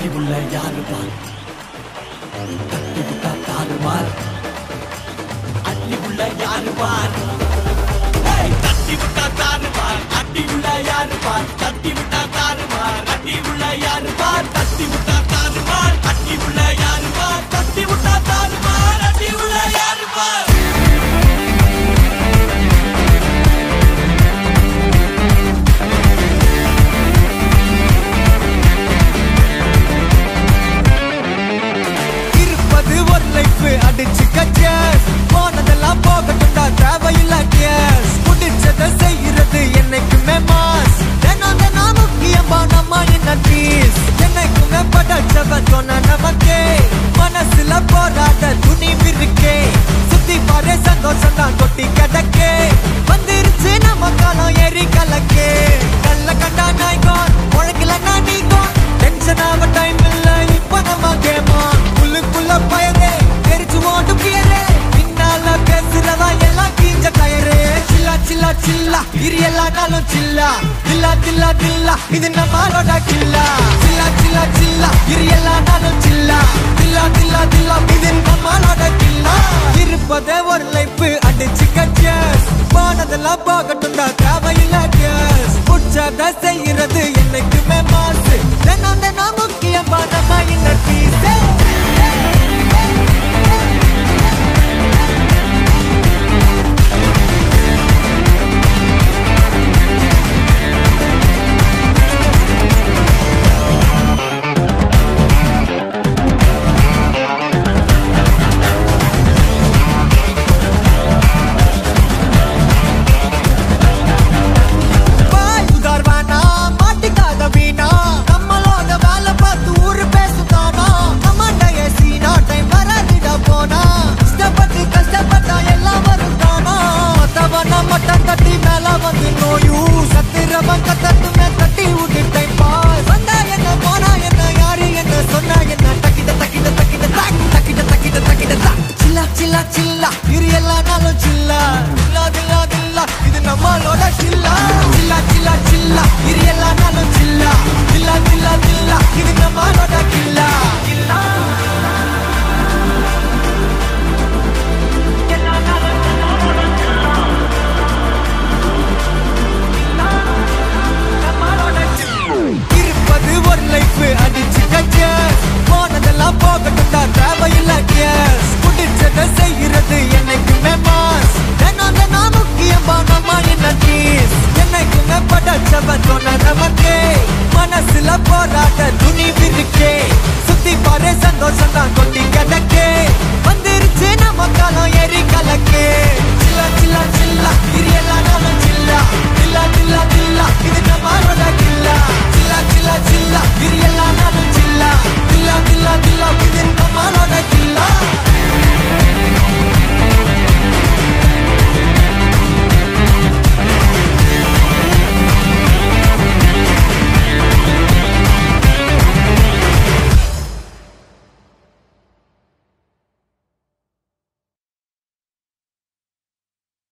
தட்டி உள்ள யாரு பார் தட்டி விட்டா தாறு மார் அட்டி உள்ள யாரு பார் தட்டி விட்டா தாறு மார் அட்டி உள்ள யாரு பார் தட்டி விட்டா தாறு மார் அட்டி உள்ள யாரு பார் தட்டி விட்டா தாறு மார் அட்டி உள்ள யாரு பார் தட்டி விட்டா தாறு மார் அட்டி உள்ள யாரு பார் அடிச்சு கச்சஸ் போனதெல்லாம் போகட்டும்டா தேவையில்ல கேஸ் முடிச்சதை செய்யறது என்னைக்குமே மாஸ் தினம் முக்கியமா நம்ம என்ன பீஸ் என்னைக்குமே படைச்சவன் சொன்ன நமக்கே மனசுல போராட துணிவு இருக்கே சுத்தி பாரு சந்தோஷம் தான் கொட்டி கிடக்கே வந்துருச்சு நம்ம காலம் ஏறி கலக்கே நல்ல கண்டா நாய்கான் உழைக்கலன்னா நீங்கான் டென்ஷன் ஆக டைம் இல்ல இப்ப நம்ம கேமா உள்ளுக்குள்ள பயதே பேசுறதா எல்லாம் கீஞ்ச கயரே சில்லா சில்லா சில்லா இரு எல்லா நாளும் சில்லா தில்லா தில்லா தில்லா இது நம்மளோட கில்லா சில்லா சில்லா சில்லா இரு எல்லா நாளும் சில்லா தில்லா தில்லா தில்லா இது நம்மளோட கில்லா இருப்பதே ஒரு லைஃப் அடிச்சு கச்சஸ் போனதெல்லாம் போகட்டும்டா தேவையில்ல கேஸ் புடிச்சத செய்யறது என்னைக்குமே மாசு தினம் முக்கியமா நம்ம இன்னர் பீஸே மனசுல போராட்ட துணிவு இருக்கே சுத்தி பாரு சந்தோஷம் தான் கொட்டி கிடக்கே வந்துருச்சு நம்ம காலம் ஏறி கலக்க